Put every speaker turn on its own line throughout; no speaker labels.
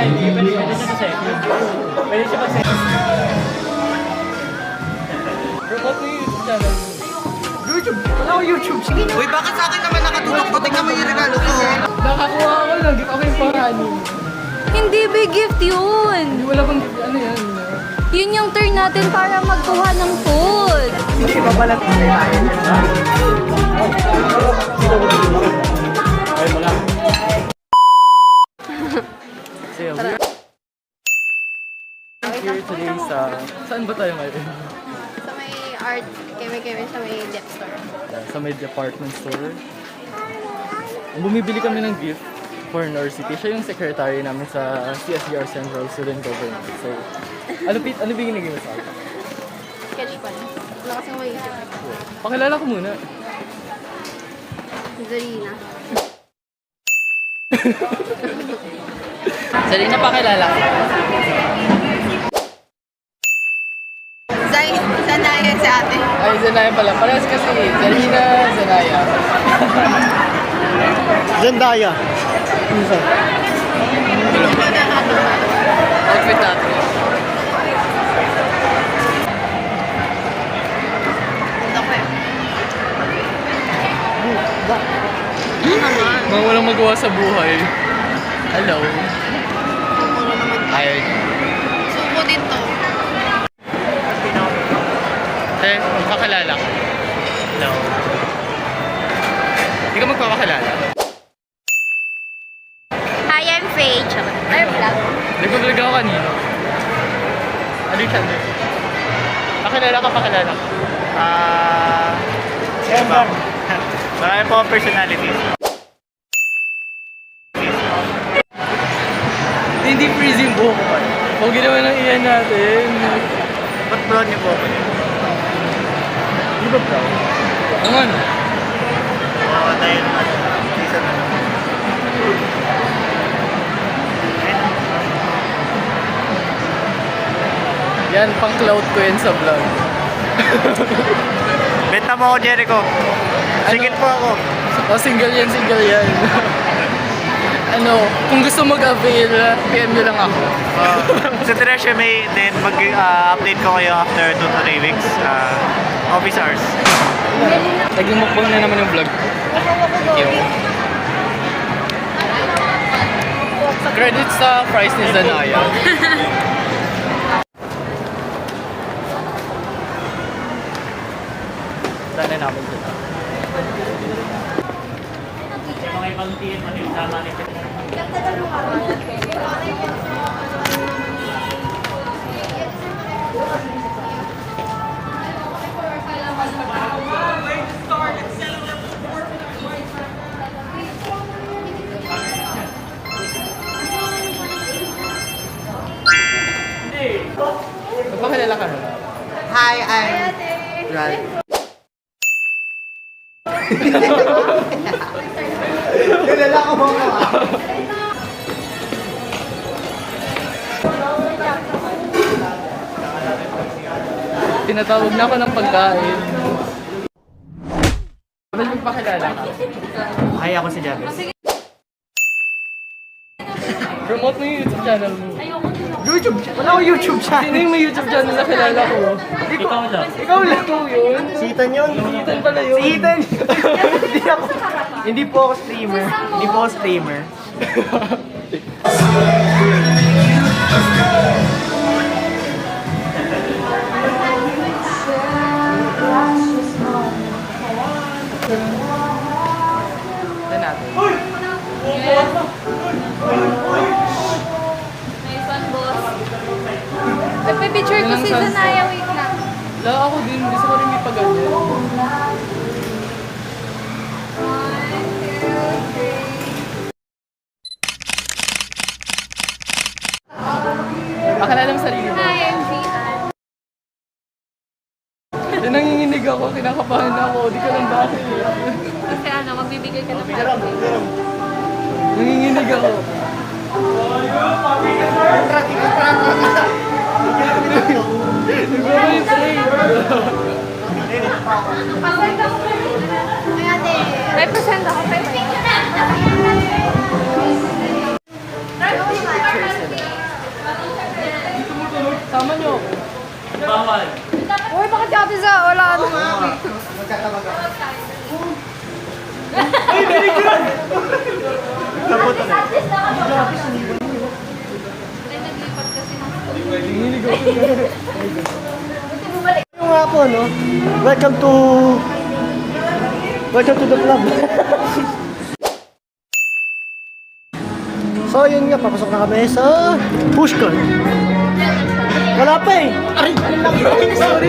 hindi. Pwede siya sa second. Pwede siya mag-second. Promote mo yung YouTube channel mo.
YouTube? Wala ko YouTube. Sige na. Uy, bakit sa akin naman nakatutok to? Tingnan mo yung regalo ko.
Nakakuha ako ng gift. Ako yung panganin.
Hindi big gift yun.
Hindi wala bang gift. Ano yan?
Yun yung turn natin para magkuha ng food.
Sige, babalat mo tayo.
Ay, wala. So, we're here today sa... Saan ba tayo ngayon?
Sa may art, keme sa may jet store.
Sa may department store. Bumibili kami ng gift for Norcity. Siya yung secretary namin sa CSDR Central Student Government. So, ano binigay mo sa akin?
Sketch pen. Wala kasing maisip.
Pakilala ko muna.
Zarina.
Zarina, pakilala ko.
Zanaya si ate.
Ay, Zanaya pala. Parehas kasi. Zarina, Zanaya.
Zendaya.
Outfit natin. Mga walang magawa sa buhay. Hello. Tired.
Suko din to.
Magpakilala ko. Hello. Hindi ka magpapakilala.
Hi, I'm Faye. Ay, vlog.
Nag-vlog ako kanino. Ano yung channel? Pakilala ka.
Ever. Marami po ang personalities.
Hindi freeze yung buhok ko. Kung ginawa ng iyan natin.
Ba't brown niyo po ako niyo?
Di ba bro? Ang ano?
Oo, dahil isa na.
Yan, pang cloud ko yan sa vlog.
Benta mo ako, Jericho. Singit po ako.
O, single yan. Ano, kung gusto mag-avail, PM nyo lang ako.
Sa Teresya May, then mag-update ko kayo after 2 to 3 weeks. Office hours.
Naging mukbang na naman yung vlog. Yo. Credits sa price ni Zanaya. Sana namin sila. Mga ibang tiyan manilama nito. Magpakilala ka na.
Hi, I'm Ral. Kilala ko mo ako.
Tinatawag na ako ng pagkain. Ba't magpakilala ka?
Hi, ako si Javis.
Promote mo yung YouTube channel mo.
YouTube? Wala ko YouTube channel.
Sino yung may YouTube channel na kilala ko? Ikaw lang. Ikaw lang yun?
Si Ethan yun.
Si Ethan pala yun.
Si Ethan. Hindi po ako streamer. Hindi po ako streamer.
Ito natin.
Nice one, boss. Nagpe-picture ko si
Ilang
Zanaya. Wait lang.
Wala ako din. Gusto ko rin may pag-ganyan.
1, 2, 3.
Pakilala mo sarili mo.
Hi, I'm Gian.
Nanginginig ako. Kinakabahan ako. Di ko lang bakit.
Kasi ano, magbibigay ka ng party.
Nanginginig ako.
May present ako.
Picture sila.
Yung nga po, no? Welcome to the club. So, yun nga, papasok na kami sa push cart. Wala pa eh. Ay, sorry.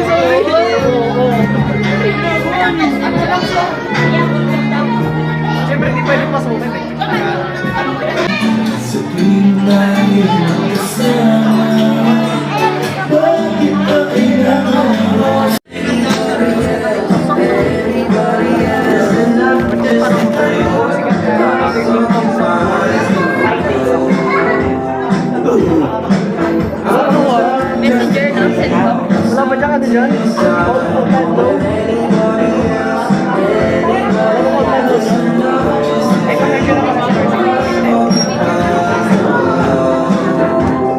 Siyempre, di pwede pasukin eh.
Messenger ng cellphone.
Wala ba dyan ka dyan?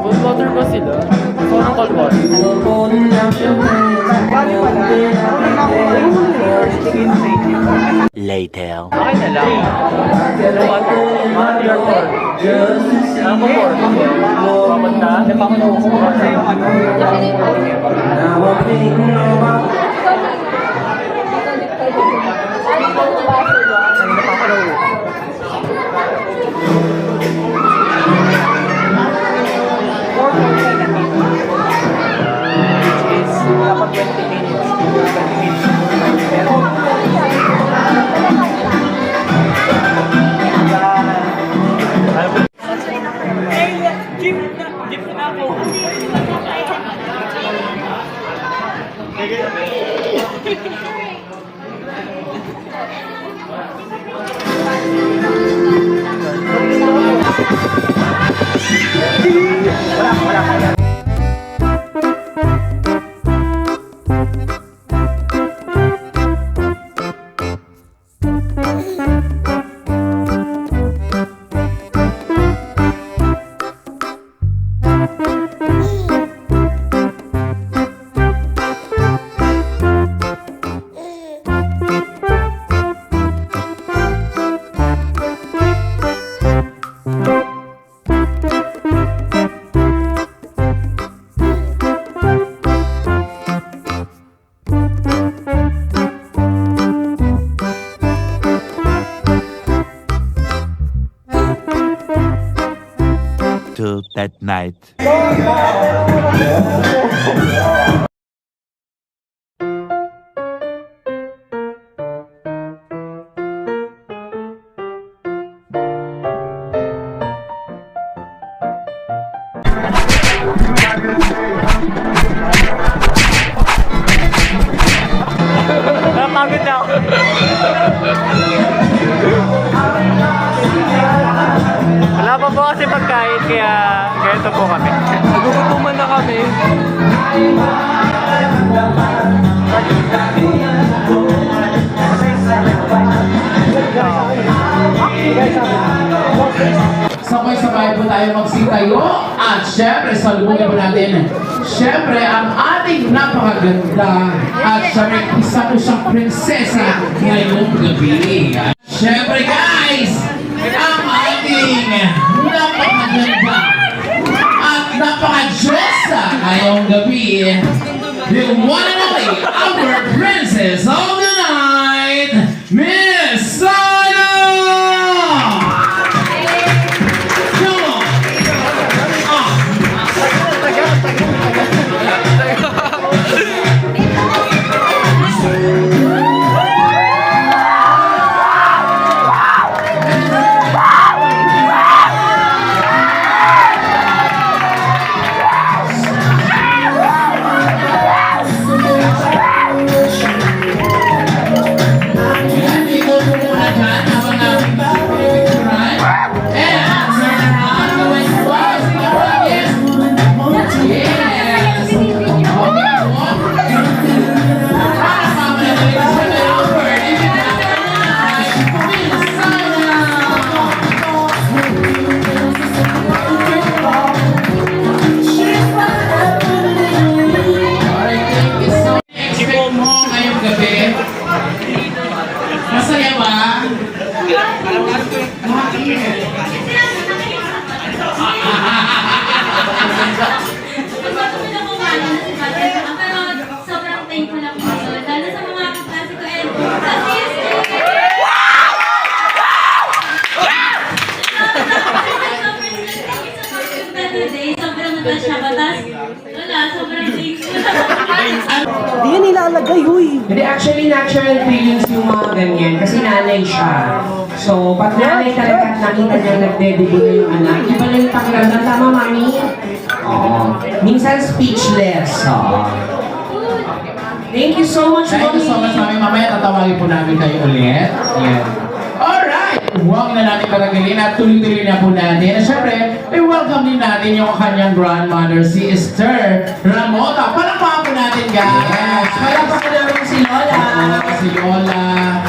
Cold water ba sila? Parang cold water.
Later.
Okay na lang. Ano po? Papunta? Hindi pa ako nauukuha.
Dapat 20 minutes. 20 minutes. Pero,
To that night.
napagod na ako. Wala pa po kasi pagkain, kaya ganito po kami.
Nagugutuman na kami.
Sabay-sabay po tayo magsitayo at syempre salubungin po natin syempre ang ating napakaganda at syempre isa po siyang prinsesa ngayong gabi. Syempre guys, ang ating napakaganda at napakajosa ngayong gabi, the one and only our princess of the night, Miss Sana! Masaya ba?
Pero sobrang thankful ako ngayon. Lalo sa mga kaklase ko and sa CST. Sobrang natas siya. Batas, wala, sobrang thankful.
Di yan nilalagay, huy.
Hindi, actually, natural feelings yung mga ganyan kasi nanay siya. So, pag nanay talaga at nakita niya nagde-debut na yung anak, iba na yung pakiramdam. Tama, mami? Oo. Minsan speechless. Oo. Thank you so much,
Thank you so much, Mami. Mamaya tatawagin po namin kayo ulit. Yeah. Alright! Huwag na natin patagalin at tuloy-tuloy na po natin. At syempre, i-welcome din natin yung kanyang grandmother, si Esther Ramota. Palakpakan po natin, guys!
Palakpakan namin si Lola.
Si Lola.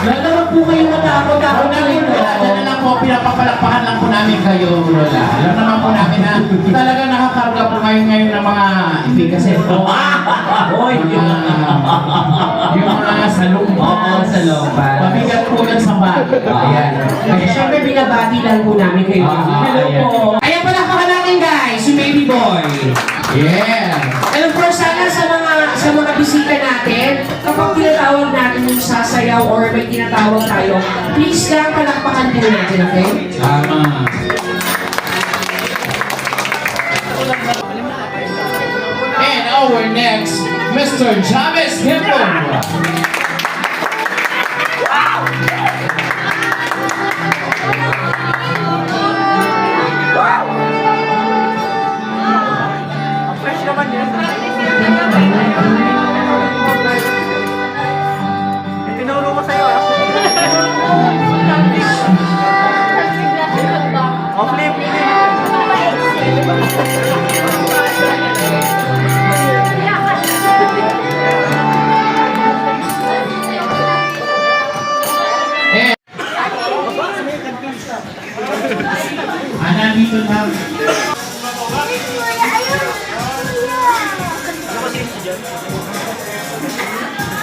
Lola, wag po kayo natakot ako na rin.
Ano na lang po, pinapapalakpakan lang po namin kayo, Lola. Alam naman po namin na talaga nakakarga po kayo ngayon ng mga kasi
Hoy!
yung mga salumpas.
Salumpas.
Mabigat po yan sa bag. Ayan.
Siyempre, binabati lang po namin kayo. Hello po. Ayan pala natin guys, si Baby Boy.
Yeah.
And of course, sana sa mga bisita natin, kapag tinatawag natin yung sasayaw or may tinatawag tayo, please lang palakpakan po natin, okay?
Tama. And our next, Mr. Chavez Hippo.
Tinuro ko sa'yo, ah. Oh, flip,
Nandito na.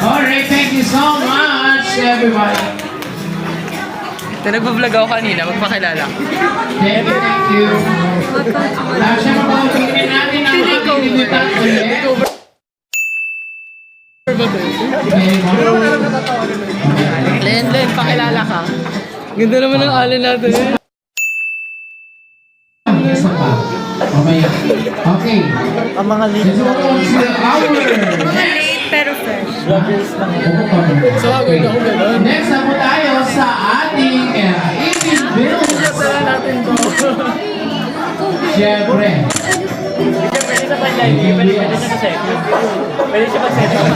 Alright, thank you so much, everybody.
Ito, nagbablog ako kanina, magpakilala.
Thank you. Siyempre, pagpapagin natin ang ating limitan ulit.
Len, pakilala ka. Ganda naman ng alin natin.
Isa pa. Mamaya. Okay.
ang mga
Let's go on to our
Late pero fresh.
So, agad ako gano'n.
Next na po tayo sa ating eating bills. Siyempre.
Pwede sa pag-live, pwede siya sa second. Pwede siya mag-second.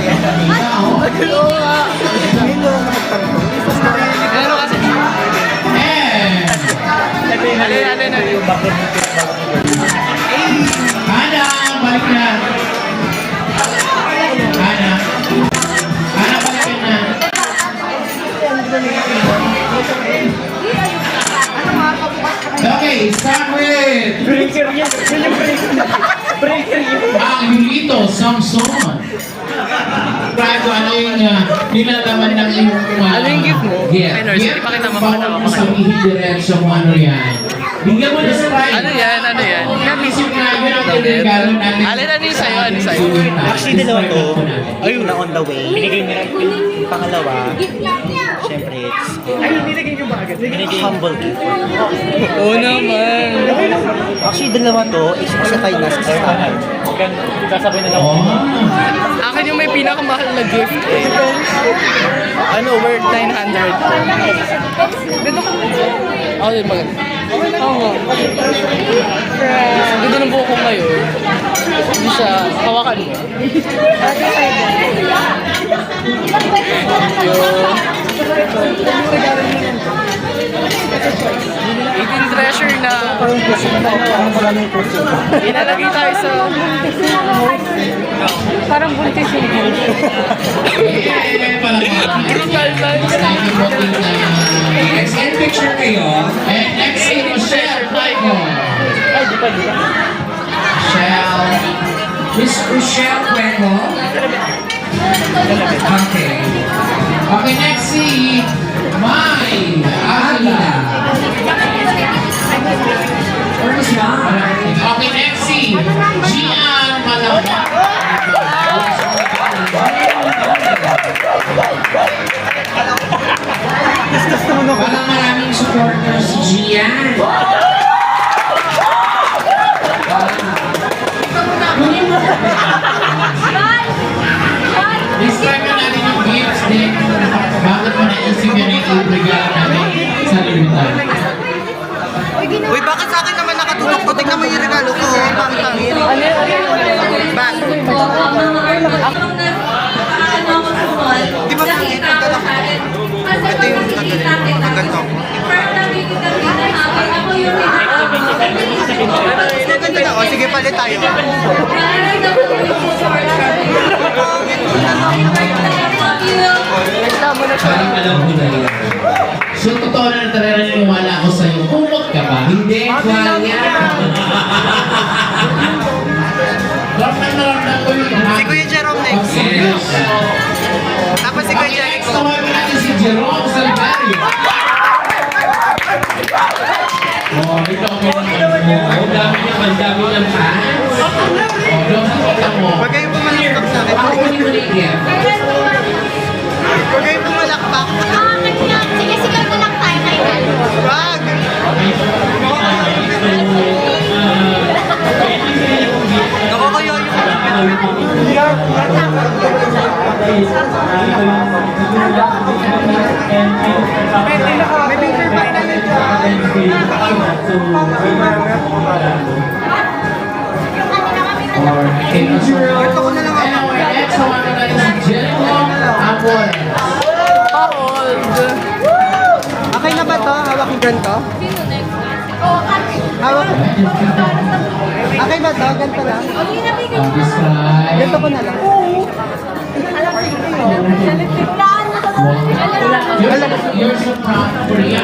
Oo nga. Ano kasi?
And
Alin.
Ana, balik na. Ana, balik ka na. Okay, start with
Breaker yan. Yun yung breaker yun.
ang Yulito Samson. Describe ko ano yung nilalaman ng iyong
Ano yung gift mo?
gift.
Ay, nurse, ipakita mo,
Baka
pakita mo.
sabihin diretso kung ano yan. Bigyan mo na sa tayo.
Ano yan?
Isip na yun ang pinagalo natin.
Alin, ano yung sa'yo?
Actually, dalawa to. Ayun na on the way. Binigay nila yung pangalawa. Siyempre, it's... Ay, nilagay nyo ba agad? Binigay humble gift.
Oo naman.
Actually, dalawa to. Isa kay Nas. Sasabay na lang.
Oh.
Akin yung may pinakamahal na gift. Ano, worth 900. Ganda ko. Ako din maganda. Oo nga. Ganda ng buhok ko ngayon. Hindi siya, hawakan mo. Eating treasure na ilalagay tayo sa parang buntis yung brutal life.
Next end picture kayo.
And next is Rochelle Taiko.
Ay, di pa.
Rochelle.
Miss Rochelle Cueco. Okay.
Okay, next si
Parang maraming supporters si Gian. Kunin mo.
Describe na natin yung gifts din. Bakit mo naisip yan yung regalo namin sa limitan?
Uy, bakit sa akin naman nakatutok to? Tignan mo yung regalo ko. Pangtang. Bag.
Di ba nakikita ko sa akin? Ito yung ganito. Parang nakikita ako yung
Ganda na. O, sige, palit tayo.
Parang alam ko na yun. So, totoo na talaga naniwala ako sa'yo. Kumot ka ba?
Hindi, Kuya.
Ramdam na ramdam ko yun.
Si Kuya Jerome next.
Yes.
Tapos si Kuya
Okay, next
Jericho.
tawagin natin si Jerome Salvario. Oh, ito okay na.
Ang dami ng fans.
Oh, doon sa kita mo.
Huwag kayong pumalakpak sa akin.
Ako kunin mo na yung gift.
Huwag kayong pumalakpak.
Sige, sigaw na lang tayo ngayon.
Wag! Nakakayo yung...
Okay, anyway, next tawagin natin si Jericho Amor.
Okay na ba to? Hawak yung ganito? Hawak. Okay ba to? Ganito lang?
Describe.
Ganito ko na lang.
You're so proud of Korea.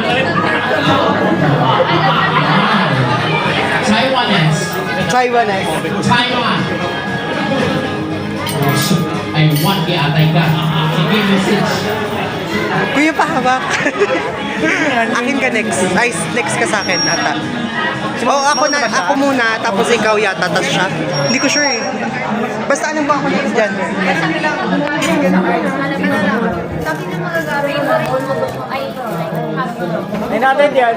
Taiwanese.
Taiwanese.
Taiwan. I want the atay ka. Sige, message.
Kuya pa hawak. Akin ka next. Ay, next ka sa akin ata. Oh, ako muna, tapos ikaw yata, tapos siya. Hindi ko sure eh. Basta alam ko ako next dyan. Ay, natin yan.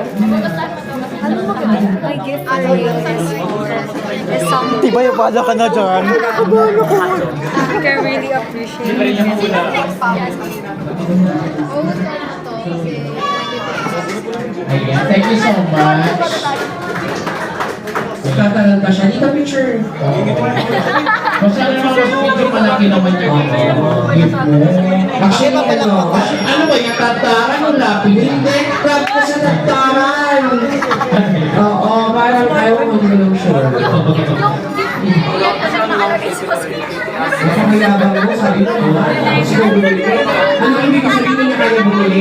Diba yung bala ka na dyan?
Ayan, thank you so much.
Tatagal pa siya. Dito picture.
Masyado naman mas medyo malaki naman yung gift mo.
Actually,
Ano ba yung tataran o lapid?
Hindi, crab ko sa tagtaran. Oo, parang ayaw ko mag-ilong sure. Mayabang mo, sabi ko. Sino bumili? Ano ibig ko sabihin niya kaya bumili?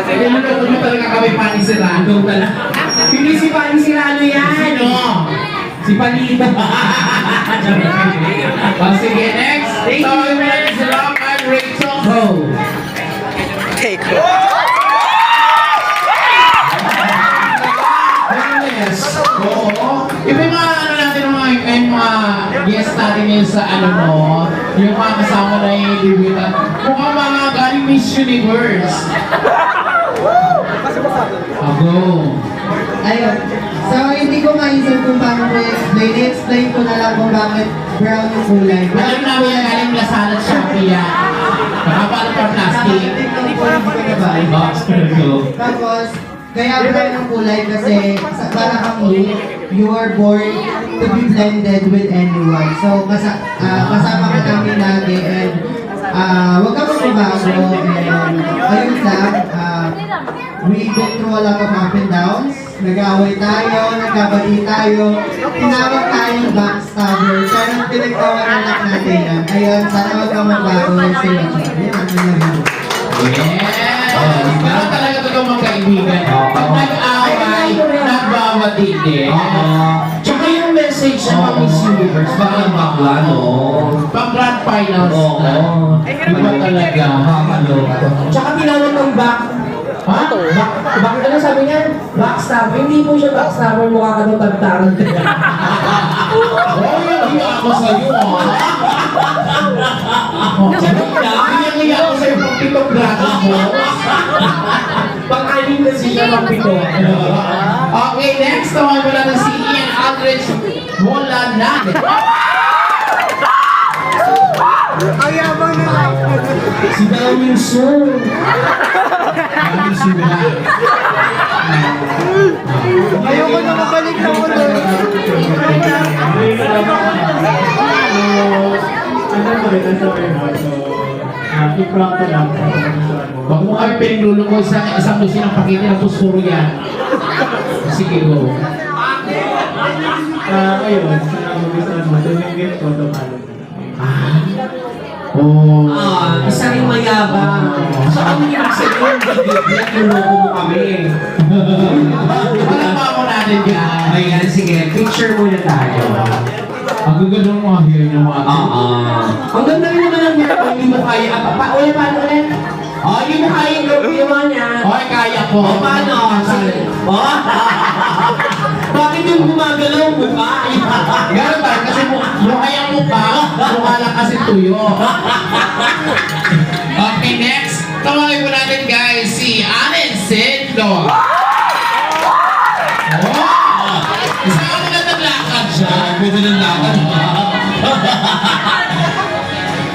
Kaya mo talaga kami panisirado talaga.
Hindi si Pani Sirano yan.
Sino?
Si Panito.
Sige, next. So, next, Rob and Rachel.
Go.
Take
Yes. Oo. Yung mga ano natin, yung mga guest natin ngayon sa ano no, yung mga kasama na yung debutan. Mukhang mga galing Miss Universe. Go.
Ayun. So, hindi ko maisip kung paano ko i-explain. I-explain ko na lang kung bakit brown yung kulay.
Alam namin yan galing Lazada at Shopee yan. Nakapalo pa plastic.
Hindi ko na
Box per go.
Tapos, kaya brown yung kulay kasi para kang you are born to be blended with anyone. So, kasama ka namin lagi and huwag ka magbabago and ayun lang, we go through a lot of up and downs. Nag-away tayo, nagkabali tayo, tinawag tayong backstabber. Pero pinagtawanan lang natin yan. Ayun, sana huwag ka magbago and stay with you. Yan ang nangyari.
Yes! Pero talaga totoo magkaibigan. Pag nag-away, nagbawati din.
Tsaka yung message sa mga Miss Universe, baka bakla, no?
Pag grand finals na. Iba talaga.
Tsaka tinawag ng back. Ha? Bakit ano sabi niya? Backstabber. Hindi po siya backstabber. Mukha ka nung tagtaran.
Oh, hindi ako sa'yo, ah. Hindi ako sa'yo pang-pitong Dragon Balls.
Pang-anim na siya pang-pito.
Okay, next naman wala na si Ian Aldrich. Wala na.
Ang yabang nila.
Si Daming Sir.
Maraming sila.
Ayoko na mabalik na ulo.
Huwag mo kami pinilulong isang dosin ng pakiti ng puspuro yan. Sige, go.
Ayun, sa magustuhan mo, doon yung gift ko,
Oh.
Isa rin mayabang. So, ang ibig sabihin, niloko mo kami.
Alam mo natin yan.
Ayan, sige, picture muna tayo.
Ang gaganda ng mga hair niya mga
Ang ganda rin naman ang hair ko, hindi mo kaya. Ulit, paano ulit? Hindi mo kaya yung gawin niya.
Okay, kaya ko.
Paano? Sige. Bakit yung gumagalaw mo ka?
Gano'n tayo kasi mukha yung mukha. Mukha lang kasi tuyo. Okay, next. Tawagin po natin guys si Allen Sendo. Wow! Isang ang magandang lakad siya. Pwede ng lakad.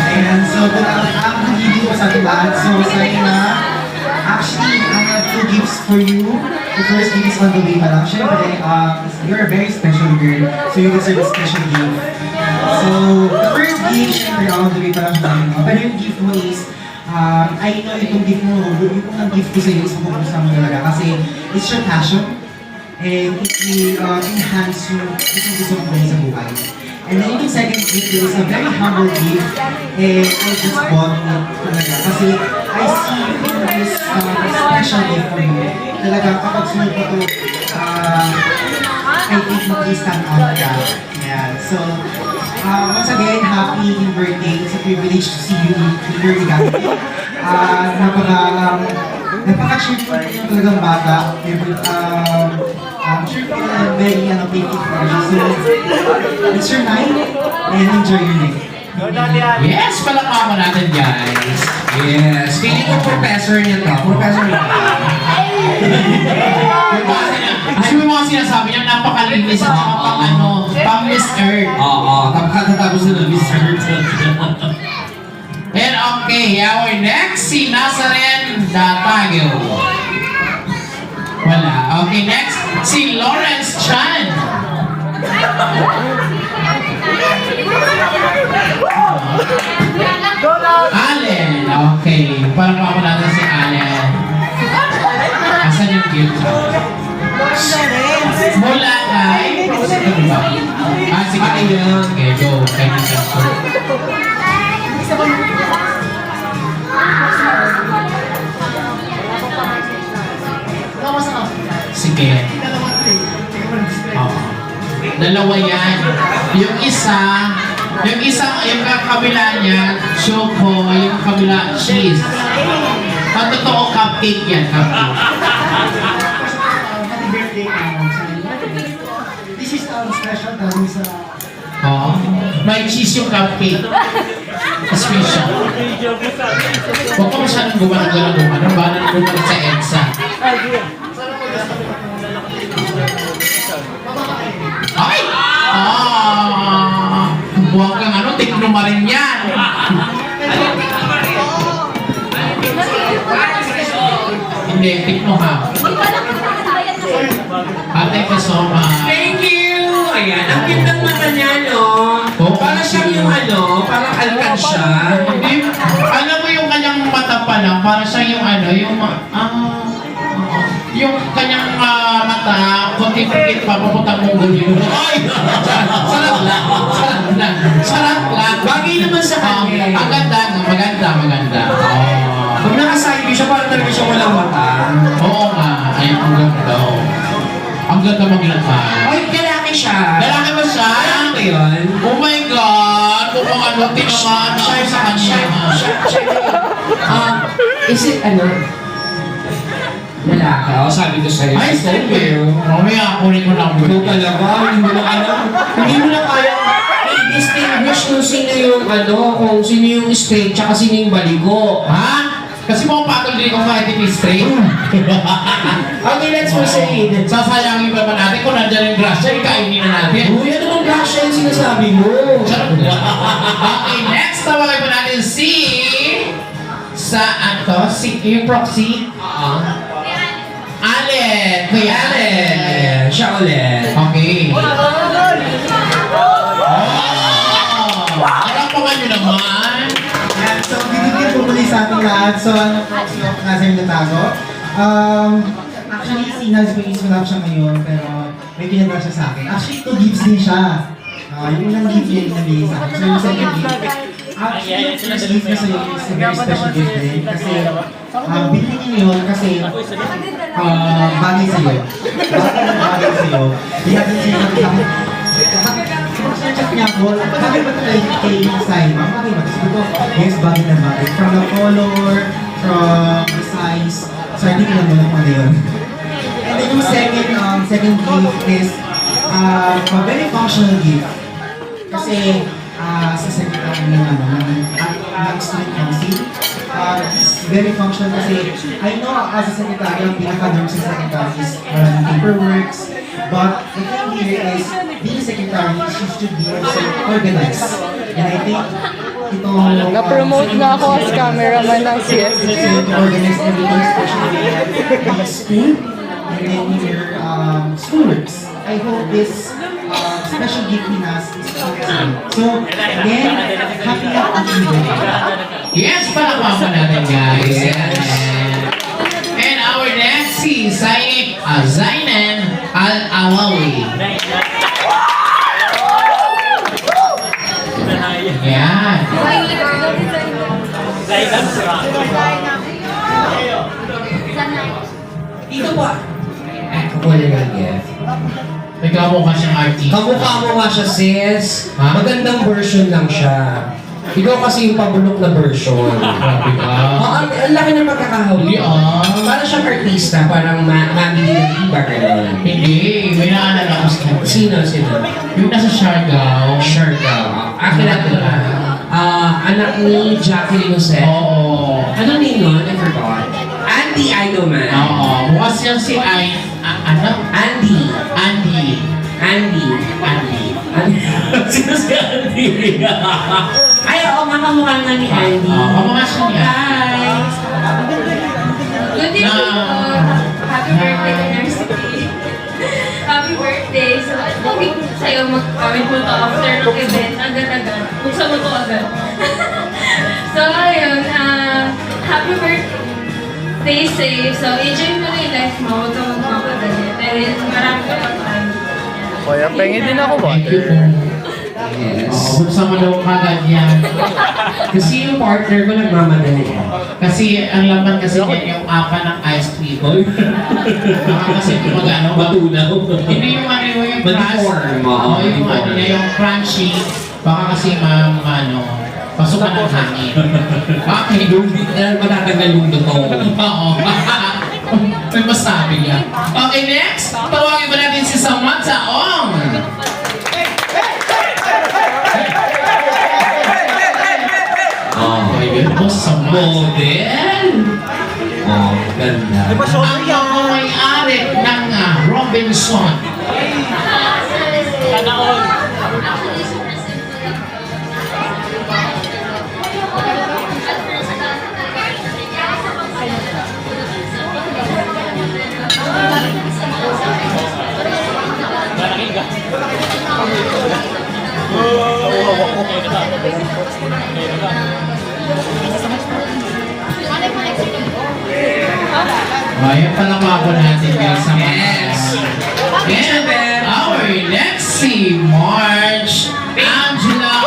Ayan, so ang hindi ko sa lahat. So, sa'yo na. Actually, I have two gifts for you. The first gift is on the way pa lang. Siyempre, you're a very special girl, so you deserve a special gift. So, the first gift, siyempre, on the way pa lang siya namin. Pero yung gift mo is, I know itong gift mo, yung unang gift ko sa'yo is makukusta mo talaga. Kasi, it's your passion. And it will enhance yung gusto mo sa buhay. And then yung second gift is a very humble gift. And I just bought it talaga. Kasi I see this special gift for you. Talaga kapag sunod ko ito, I think mag-stand out ka. Yeah. So, once again, happy birthday. It's a privilege to see you in your regalia. Napaka-cheerful yung talagang bata. Cheerful and very playful for you. So, it's your night and enjoy your night.
Yes, palakpakan natin guys.
Yes. Feeling ko professor niya to. Professor niya.
Kasi may mga sinasabi niya, napakalinis at pang Miss Earth.
Oo. Tapos na Miss Earth.
And okay, our next, si Nazaren Datagyo. Wala. Okay, next, si Lawrence Chan. Allen. Okay, parang ako natin si Allen. Asan yung gift? Mula kay... sige. Okay, go. Kay Nasa. Sige. Oo. Dalawa yan. Yung kabila niya, choco, yung kabila, cheese. Ang totoo, cupcake yan, cupcake.
Happy birthday, this is special dahil sa...
Oo. May cheese yung cupcake. Special. Huwag ka masyadong gumana-gumana. Gumana sa EDSA. Ay! Huwag kang tikno ma rin yan. Hindi, tikno ha. Thank you so much.
Thank you! Ayan, ang ganda ng mata niya, no? Para siyang yung parang alkansya.
Hindi, alam mo yung kanyang mata pa lang, para siya yung yung kanyang mata, konti-konti pa, papunta mong gulo. Ay! Sarap lang. Sarap lang.
Bagay naman sa kanya.
Ang ganda, maganda.
Pag nakasabi siya, parang talaga siya walang mata.
Oo nga. Ay, ang ganda. Ang ganda maglata.
Ay, lalaki siya.
Lalaki ba siya?
Lalaki yun?
Oh my God! Mukhang tinamaan siya sa kanya.
Is it lalaki? Sabi ko sa'yo.
Ay, sige. Mamaya, kunin ko lang.
Ikaw talaga, hindi mo na alam. Hindi mo na kaya i-distinguish kung sino yung kung sino yung straight tsaka sino yung baligo.
Ha? Kasi pumapatol din kung kahit hindi straight.
Okay, let's proceed.
Sasayangin pa ba natin kung nandiyan yung grasya, ikainin na natin.
Uy, ano bang grasya yung sinasabi mo?
Okay, next tawagin pa natin si... yung proxy? Allen! Kuya Allen!
Ayan, siya ulit.
Okay. Parapangan nyo naman.
Yan, so bibigyan po muli sa ating lahat. So ano po, si Nazar Natago. Actually, sinaspace ko lang siya ngayon, pero may pinagawa siya sa akin. Actually, 2 gifts din siya. Yung unang gift niya nabigay sa akin. So yung second gift, actually, yung first gift niya sa'yo is a very special gift din. Kasi, binili niya yun kasi bagay sa'yo. Bagay sa'yo. Biyagin siya ng check niya ako, bagay ba ito kay Simon? Bagay ba? Sabi ko, yes, bagay na bagay. From the color, from the size. So, hindi ko lang muna kung ano yun. And then yung second gift is a very functional gift. Kasi sa secretary ng student council, it's very functional kasi I know as a secretary, ang pinaka-norm sa secretary is maraming paperworks. But the thing here is, being a secretary, she should be also organized. And I think itong...
Na-promote na ako as cameraman ng CS.
To organize everything, especially in school and then your schoolworks. I hope this special gift in us is fulfilled. So, again, happy birthday.
Yes, palakpakan natin guys. And our next si Zainan Al-Awawi. Yan.
Dito po. Ako na lang yan.
May kamukha siyang artist.
Kamukha mo nga siya, sis.
Ha?
Magandang version lang siya. Ikaw kasi yung pabulok na version.
Grabe ka.
Ang laki ng pagkakahawli. Para siyang artista, parang mami ng iba gano'n.
Hindi, may naalala ko sa
Sino?
yung nasa Siargao.
Akin na ito. Anak ni Jacqueline Jose.
Oo.
Ano name nun? I forgot. Andy Idolman.
Oo. Bukas yan si ano?
Andy.
Sino si Andy?
Ay, oo, makamukha nga ni Andy.
Oo, kamukha siya niya.
Guys!
Good evening po. Happy birthday, University. Happy birthday. So, okay sa'yo mag-comment mo to after ng event. Agad-agad. Buksan mo to agad. So, ayun. Happy birthday. Stay safe. So, enjoy mo na yung life mo. Huwag ka magpapadali. Dahil marami ka pang time.
Kuya, pengi din ako ba?
Thank you po.
Yes.
Buksan mo daw kagad yan.
Kasi yung partner ko nagmamadali.
Kasi ang laman kasi yan yung apa ng ice cream. Kasi ano,
Matunaw.
hindi yung ano yung
Matiform.
Oo, yung ano niya, yung crunchy. Baka kasi pasukan ng hangin. Okay.
Matatanggal yung dutong.
Oo. May masabi niya. Okay, next. Tawagin ba natin si Samantha Ong?
Oh,
Yun po,
model. Oh, ganda.
ang may-ari ng Robinson. Ayan pala ako natin guys sa And our next si Marge Angela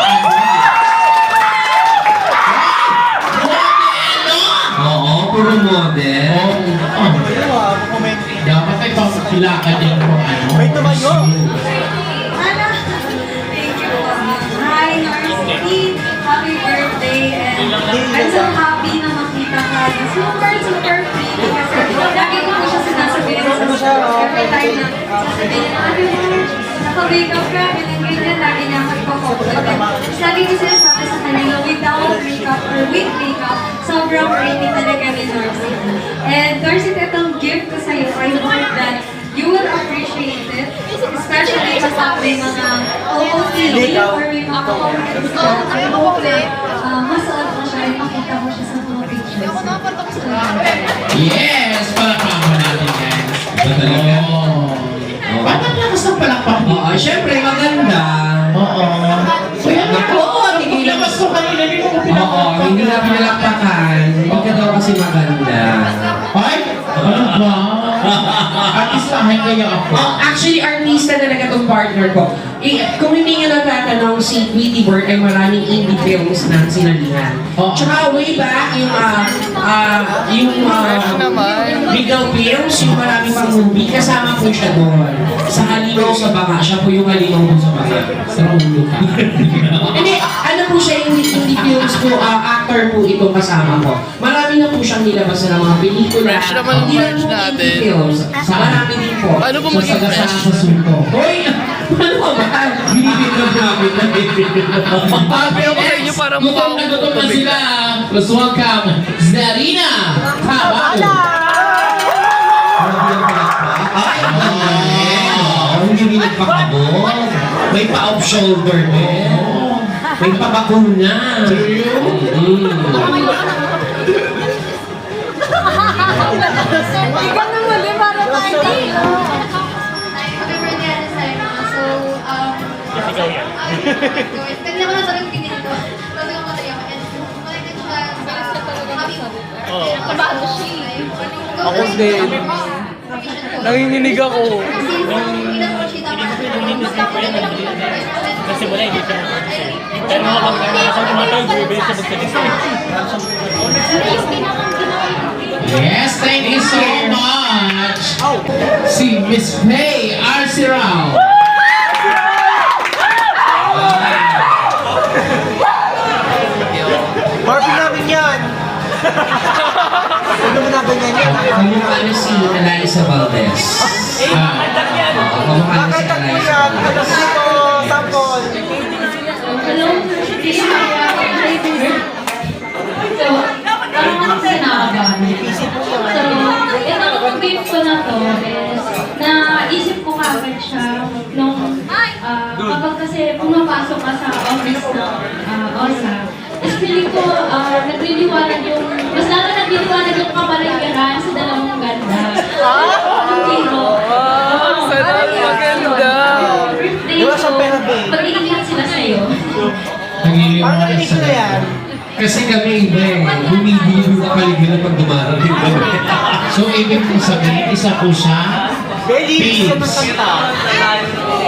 Oo, puro model.
Dapat ay papakilakad din kung ano.
Thank you. Hi, University. Happy birthday. And I'm so happy na makita ka. Super free. Kasi lagi ko po siya sinasabihin sa school. Every time na sasabihin na, Ate Marge, naka-wake up ka, ganyan. Lagi niya ako ipapopulate. Lagi ko sinasabi sa kanila, without makeup or with makeup, sobrang sobrang pretty talaga ni Dorset. And Dorset, itong gift ko sa'yo, I hope that you will appreciate it. Especially kapag may mga OOTD or may mga comments ka. I hope na masuot mo siya and makita mo siya sa mga pictures.
Yes! Palakpakan natin, guys. Talaga. Ba't ang lakas ng palakpak mo?
Oo, syempre maganda.
Oo. Kaya
Naku,
kung labas ko kanina, hindi mo ko
Oo,
pinapalakpak.
hindi na pinalakpakan. Hindi ka daw kasi maganda.
Ay! Ano ba? Artistahin kayo ako.
Oh, actually, artista talaga itong partner ko. Kung hindi nga natatanong, si Tweety Bird ay maraming indie films na sinalihan.
Oh.
Tsaka way back, yung Legal Films, yung marami pang movie, kasama po siya doon. Sa Halimaw sa Baka, siya po yung Halimaw po sa Baka.
Sa ulo ka.
Hindi, ano po siya, indie films po, actor po itong kasama ko. Marami na po siyang nilabas na mga pelikula.
Fresh naman ang
Hindi lang
merch
po
natin.
indie films. Marami din po.
Paano po maging
Sasagasaan
fresh?
sa sunto.
Hoy! Ano ba?
Binibigyan namin na
Papi ako sa inyo para mukha
Gutom na gutom na sila. Let's welcome Zarina Tabaco.
Hindi nagpakabot. May pa-off shoulder din. May pa-bakuna.
Ikaw na muli para tayo.
Happy birthday, Ate Saima. So, kanina ko na talagang pinili ko. Talagang matay ako. And connected siya sa happy
Kabado siya.
Ako din. Nanginginig ako.
Kasi wala, hindi siya. Pero mga pag-anasan tumatawag, bebe sa pagsalita.
Yes, thank you so much. Si Miss May Arcirao.
Barbie namin yan! Huwag naman na ganyan yan.
Kamukha na si Eliza Valdez. Kamukha na si
Kakaitak mo
Eliza
yan!
Valdez.
Alam dito, sample!
Hello? So, parang sinakabahan. So, itong gift ko na to is, naisip ko kagad siya nung kapag kasi pumapasok ka sa office ng OSA, is feeling ko nagliliwanag yung, mas lalo nagliliwanag yung kapaligiran sa dalawang ganda. Yung hero.
Sana maganda.
Wala siyang pera, babe.
Pag-iingat sila sa'yo.
Nangiliwanag
Ano
sa
na yan?
Kasi kami iba eh. Bumibili yung kapaligiran pag dumarating kami.
So, ibig kong sabihin, isa po siya.
Belly, gusto ng
Please.
kanta.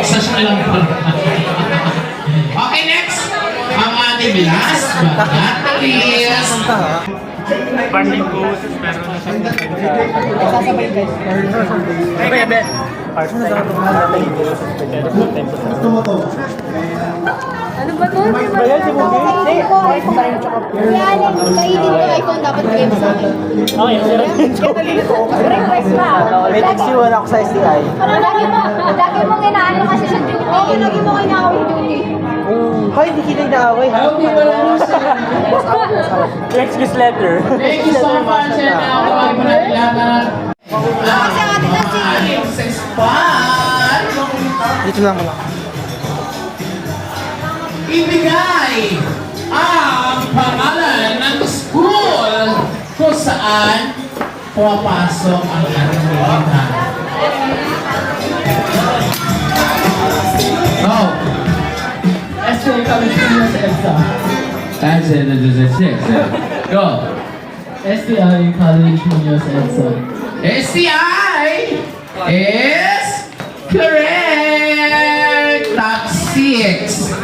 Isa siya lang pala. Okay, next. Ang ating last but not least.
Kanta ha?
Ano ba to? Bayal si Bugi? Hindi ko, iPhone. Kaya kainin ko iPhone, dapat game sa akin. Okay, request pa.
May text you ako sa STI.
Lagi mong inaano kasi sa duty. Oo, lagi mo inaaway duty.
Hoy, hindi kita inaaway ha?
Okay, wala mo sa...
Excuse letter.
Thank you so much. And now, kawag mo natin lahat.
Kasi ate na si...
Sa spot.
Dito lang mo lang.
Ibigay ang pangalan ng school kung saan pumapasok ang ating likitan. Go!
SJ kami sa EDSA.
Go!
STI College Munoz EDSA.
STI is correct! Top 6.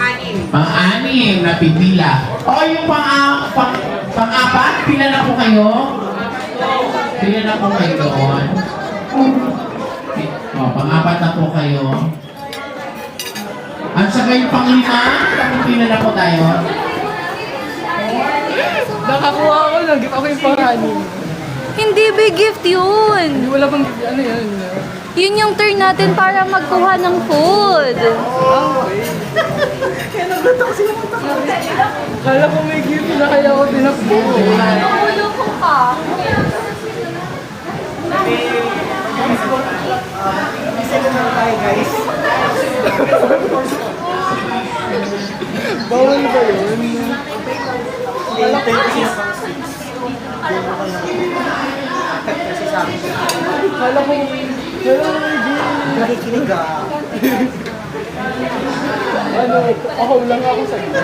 Pang-anim na pipila. O yung pang-apat, pila na po kayo? Pila na po kayo doon? O, pang-apat na po kayo. At saka yung pang-lima, pila na po tayo.
Nakakuha ako ng gift. Ako yung panganin.
Hindi big gift yun.
Wala bang ano yan?
Yun yung turn natin para magkuha ng food.
Kala ko may gift na kaya ako tinakbo.
Nakulo ko
Bawal ba yun? Kala ko,
Nakikinig ka.
ano, ako lang ako sa iyo.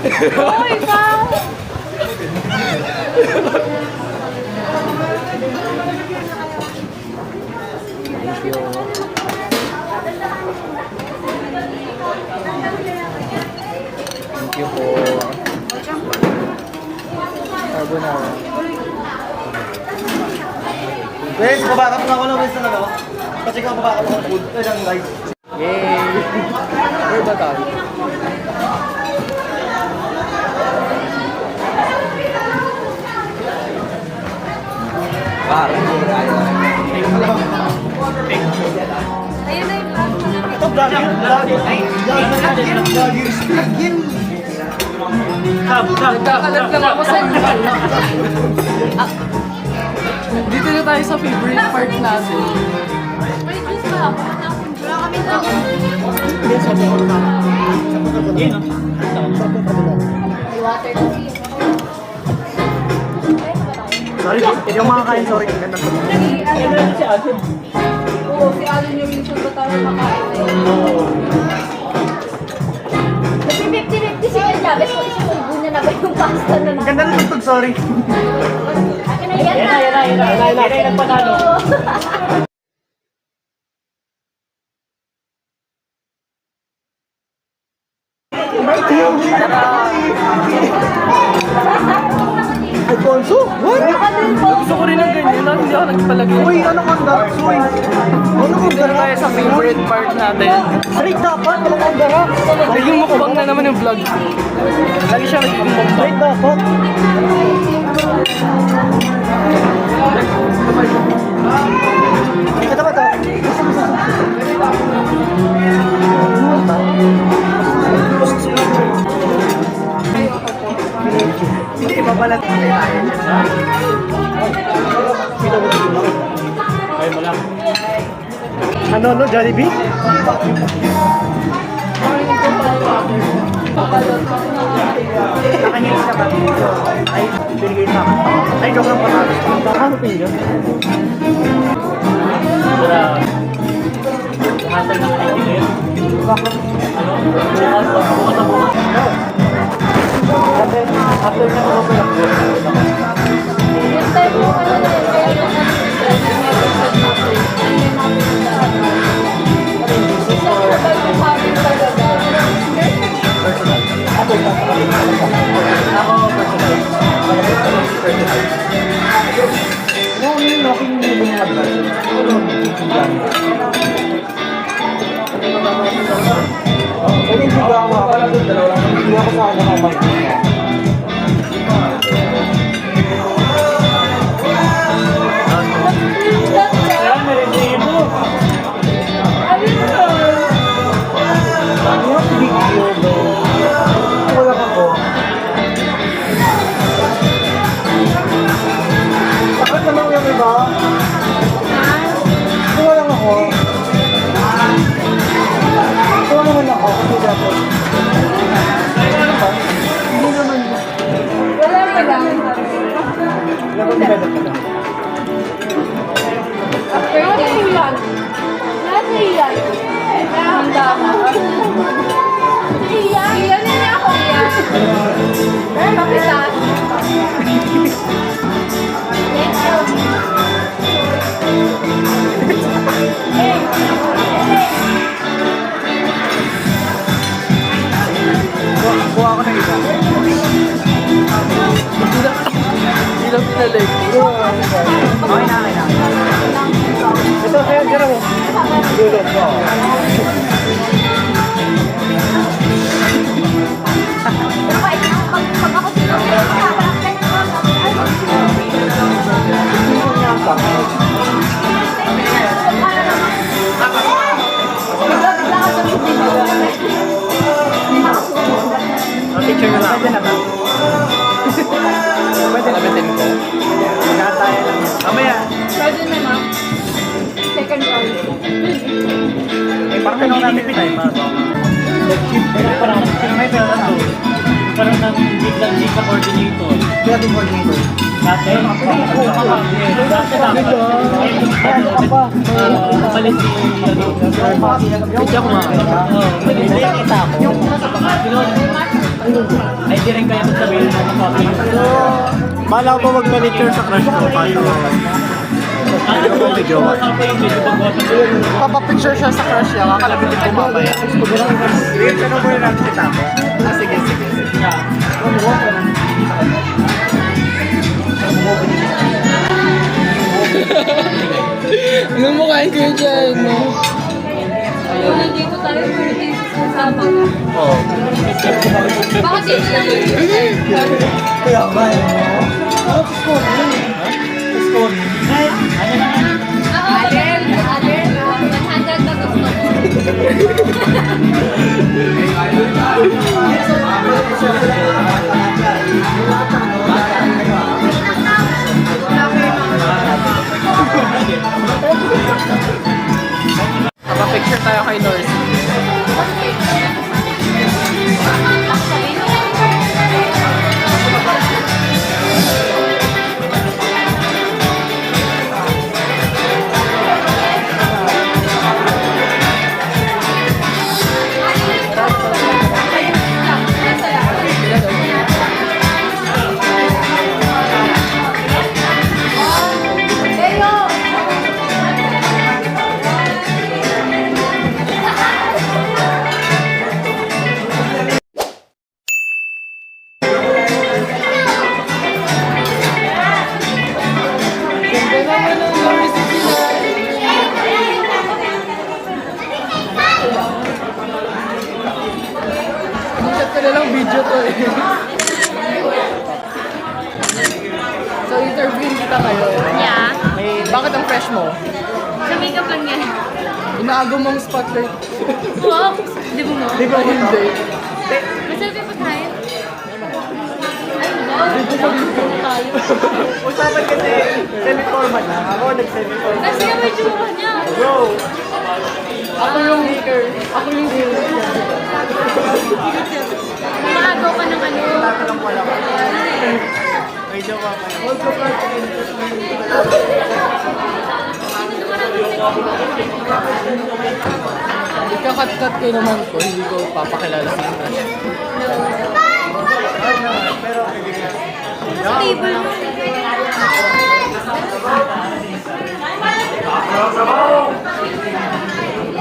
Hoy, Pao!
Thank you po. Carbonara.
Guys, babakap na ako ng West na ano. Kasi ka babakap ako ng food. Ito ng rice.
Yay! Where ba tayo?
Ayun na yung vlog ko.
Ito vlogger.
Nagkakalat lang ako sa Dito na tayo sa favorite part natin.
May juice ba ako? Wala kami na. May water kasi.
Sorry, hindi ako makakain. Sorry. Ganda to.
Oo, si Alin yung minsan ba tayo makain na yun? Kasi 50-50 si Kuya Chavez kung isusubo niya na ba yung pasta na na.
Ganda ng tugtog, sorry.
Ayan na.
Nagpatalo. Alfonso? What?
Gusto ko rin ng ganyan, no? Hindi ako nagpalagay.
Uy, ano kanda? Uy. Ano
Dito na tayo sa favorite part natin.
Straight dapat, walang kandara.
Naging mukbang na naman yung vlog. Lagi siya naging mukbang.
Straight dapat. Ito ba ito? Hindi, ibabalat ko tayo. Ano, Jollibee? Nakanyos ka ba? Ay, binigay sa akin. Ay, joke lang pala. Ano pa yun?
Hasal ng kaibigan.
After na ako
Yung time mo ano na yun, kaya yung isa ko ba yung sabi talaga?
Kuha ako ng isa.
Hindi lang pinalik.
Okay na. Ito, kaya tira mo. Dulot ko.
Pag ako sino
tanong namin tayo pa. Parang may pera to. Parang nang biglang di sa coordinator.
Kaya yung coordinator.
Dati, palit
Hindi ako
nakita ko. Ay, di rin kaya sabihin ng mga
Bala ko ba mag-manicure sa crush ko? Kaso,
ano ko medyo
Papapicture siya sa crush niya, kakalabitin ko mamaya.
tanong mo yung nakita ko.
Sige. Anong mukhain ko yun dyan, no?
Ayun, nandito tayo for this kasama. Bakit dito lang yung
Kaya ba?
Alin, 100 na gusto ko.
Papapicture tayo kay Norsi. Shot ko na lang video to eh. So interviewin kita ngayon.
Yeah.
Bakit ang fresh mo?
Sa makeup lang yan.
Inaagaw mong spotlight.
Wow! Di mo mo?
Di ba hindi?
Maselfie pa tayo? Ay, wow!
Usapan kasi, semi-formal lang. Ako nag-semi-formal.
Kasi yung may tsura niya.
Bro!
Ako yung hacker. Ako yung hacker.
Maagaw ka ng ano.
Medyo ka pa.
Ikakat-kat ko naman ko. Hindi ko papakilala sa crush.
Sa table mo.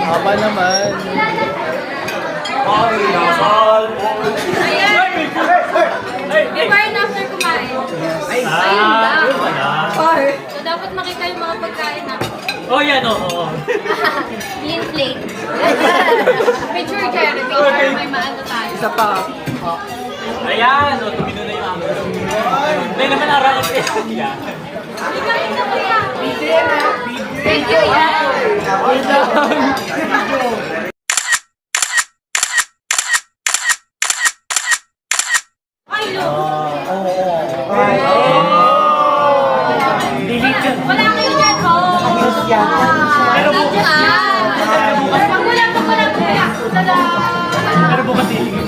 Haba naman.
Before and after kumain. Ayun lang. So, dapat makita yung mga pagkain natin.
Oh, yan, oo.
Clean plate. Picture kayo. Picture may maano tayo.
Isa pa.
Ayan, o, tumino na yung amor. Hindi naman araw kasi. Yeah.
Ikain na kuya. Thank you, yan. Ay, look. Wala kayo dyan, oh. Pero bukas yan. Pag wala kuya. Tada!
Pero bukas hindi.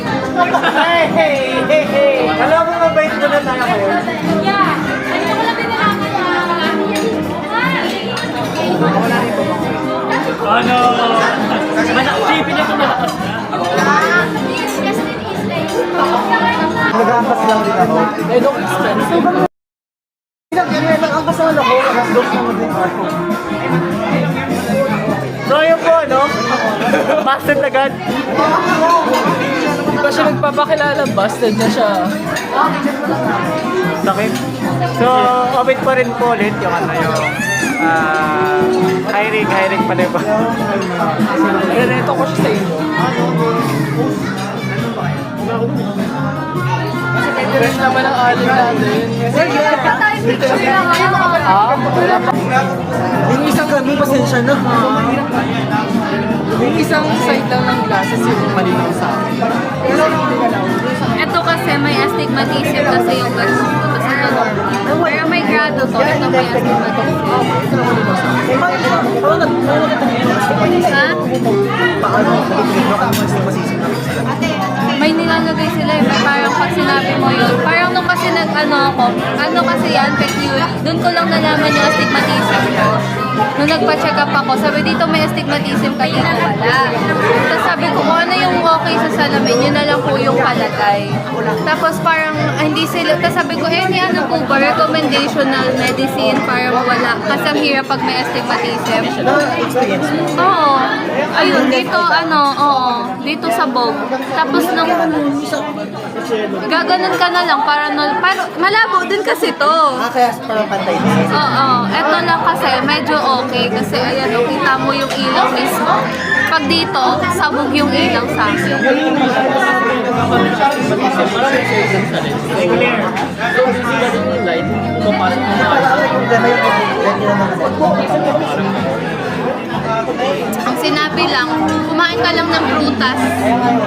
Alam mo, mabait mo na tayo ngayon.
Yeah. Ano ko lang pinalaman na?
Ano? Sipin niya kung malakas na.
Nag-aampas lang din ako.
They look expensive.
Nag-aampas naman ako. Nag-aampas naman din ako.
So yun po, ano? Busted agad.
Hindi pa siya nagpapakilala. Busted na siya.
Sakit. So, obit pa rin po ulit yung ano yung hiring pa rin ba?
Rereto ko siya sa inyo. Kasi may direct naman ang alin natin. Yung isang kami, pasensya na. Yung isang side lang ng glasses yung malinaw sa akin.
Ito kasi may astigmatism kasi yung ganun. Tapos
Pero may grado to. Ito may astigmatism. Ha? May nilalagay sila eh. May parang pag sinabi mo yun. Parang nung kasi ako, ano kasi yan, peculiar. Doon ko lang nalaman yung astigmatism ko. Nung nagpa-check up ako, sabi dito may astigmatism ka, dito wala. Tapos sabi ko, kung ano yung okay sa salamin, yun na lang po yung palagay. Tapos parang hindi sila, tapos sabi ko, may ano po ba, recommendational medicine para mawala. Kasi ang hirap pag may astigmatism. Oo. Ayun, dito dito sa bog. Tapos nung gaganon ka na lang para malabo din kasi to.
Kaya parang pantay din.
Oo. Eto lang kasi medyo okay kasi ayan, kita mo yung ilaw mismo. Pag dito, sabog yung ilaw sa akin. Ang sinabi lang, kumain ka lang ng prutas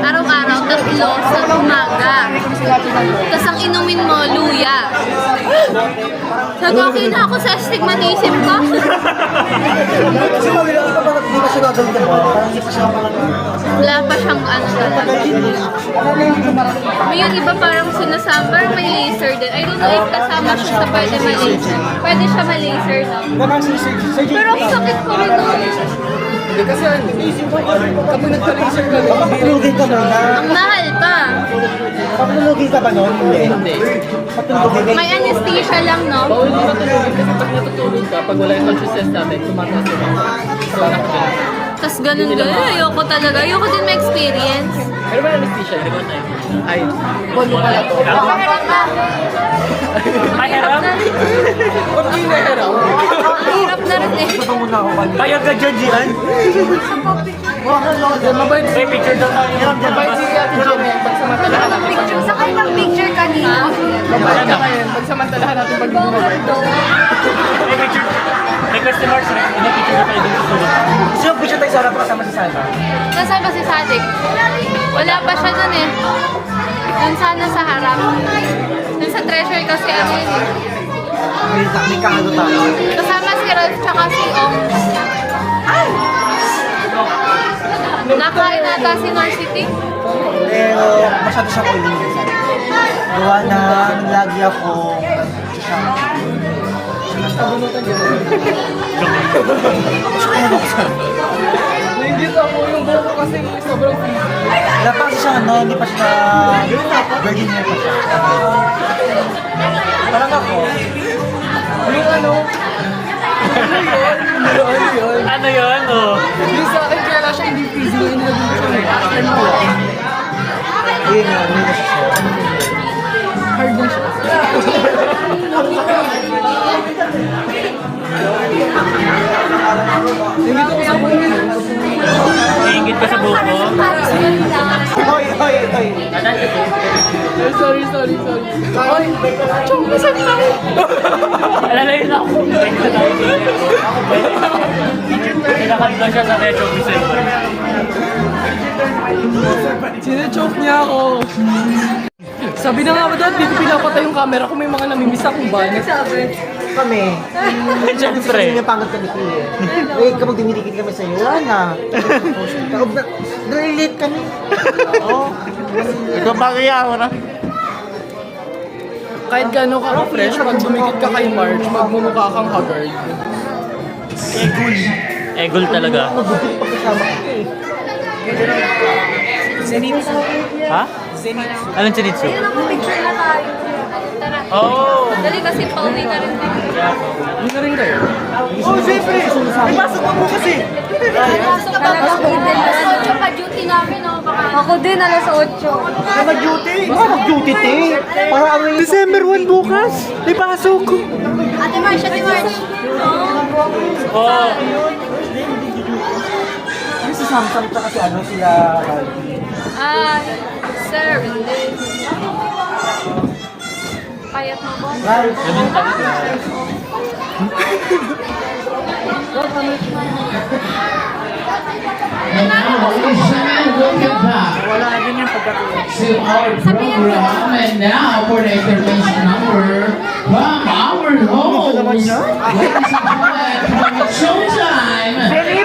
araw-araw, 3 sa umaga. Tapos ang inumin mo, luya. Nag-okay na ako sa astigmatism ko.
Kasi mawila ka pa, hindi pa siya gagawin mo. Parang hindi pa siya
Wala pa siyang ano talaga. May yung iba parang sinasama, parang may laser din. I don't know if kasama siya sa pwede ma-laser. Pwede siya ma-laser, no? Pero ang sakit ko rin nun.
Hindi kasi kapag nagka-laser ka,
Patulugin ka muna.
Ang mahal pa.
Patulugin ka ba nun?
hindi.
Patulugin ka.
May anesthesia lang, no?
Bawal mo matulog kasi pag natutulog ka, pag wala yung consciousness natin, tumataas yung mga. So,
Tapos ganun. Ayoko talaga. Ayoko din ma-experience.
Pero ba anesthesia? Ay, bon mo pala to.
Ay, hirap na rin.
Ba't di nahirap?
Hirap na rin eh.
Bayad ka dyan, Gian.
Mabait si picture daw tayo. Mabait si Ate Jimmy. Pagsamantalahan natin pag
Sa kanyang picture kanina.
mabait ka ngayon. Pagsamantalahan natin pag bumabait.
May customers, picture na tayo dun sa sulit.
Sino picture tayo sa harap kasama si Salma?
Nasaan ba si Sadik? Wala pa siya nun eh. Dun sana sa harap. Dun sa treasure kasi ano yun eh.
May kakalo tayo.
Kasama si Rolf tsaka si Ong. Nakain nata si Norcity.
Pero masyado siyang oily. Gawa na lagi ako siya.
Nainggit ako yung buhok ko kasi sobrang fizzy.
Wala pa kasi siya hindi pa siya virgin hair pa siya. Parang ako.
Yung ano yun?
Ano yun, oh?
Yung sa akin kaya na siya hindi fizzy, yung nilagay ko siya. After mo.
Yun na, hindi na siya.
Hard na siya. Hindi ko sa buhay.
Iingit ka sa buhok mo.
Hoy!
Sorry. Ay, chong, masan na ako?
Alalayin na ako. Pinakanta siya sa Metro Vicente.
Sine-choke niya ako. Sabi na nga ba doon, di ko pinapatay yung camera kung may mga namimiss akong ba. Nagsabi.
Kami.
Siyempre.
Kasi yung pangat kami eh. Kapag dumidikit kami sa'yo, wala na. Relate kami. Oo.
Ikaw ba kaya ako na?
Kahit gano'n ka fresh, pag dumikit ka kay March, magmumukha kang haggard.
Egol talaga.
Magbukit pagkasama ko eh.
Ha? Anong chinitsu?
Picture na tayo. Tara.
Oh!
Dali kasi pauwi na rin.
Hindi na rin kayo.
Oh, siyempre! May pasok mo kasi!
Talagang alas 8 pa duty namin, no? Ako din, alas 8.
Mag-duty! Mag-duty, te! Para ano yung... December 1 bukas! May pasok!
Ate March.
Oh!
Yung si Samsung tsaka si ano sila...
Ay, sir, hindi. Payat mo ba?
And now, ladies and gentlemen, welcome back to our program. And now, for the intervention number, from our host, ladies and gentlemen, from Showtime, and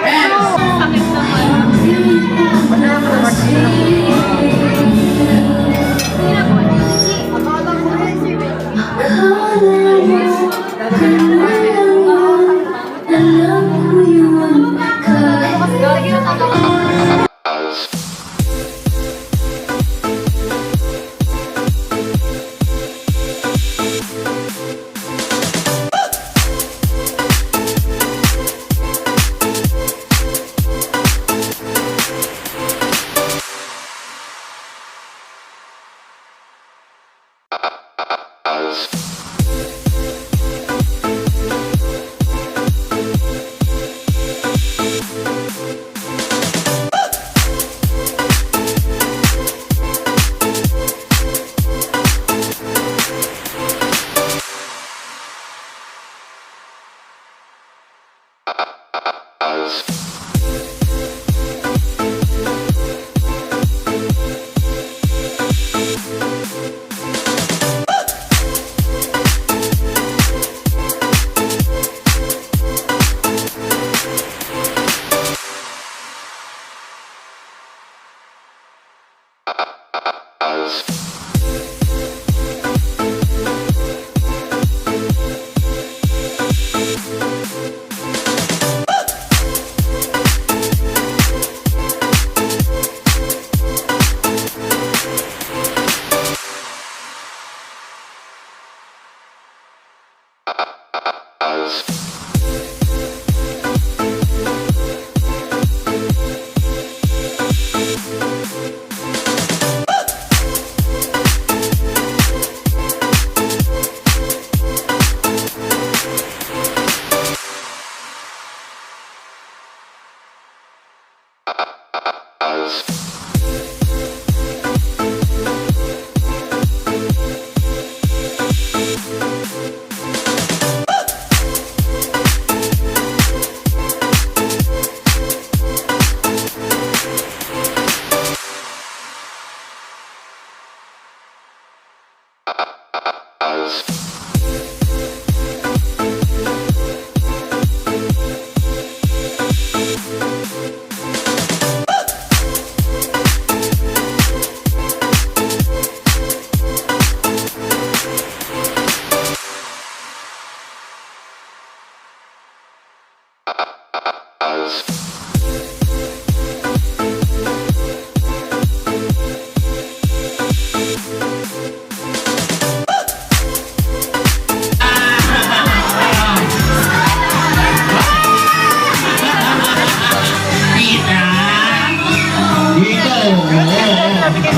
Sakit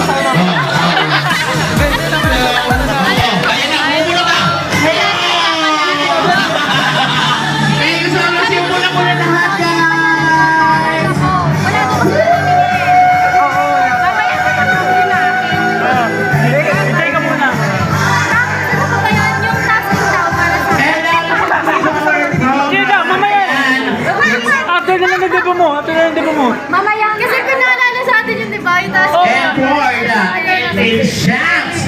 naman. Mamaya, kasi pinaalala sa atin yung diba? Yung taas.
And for the champs!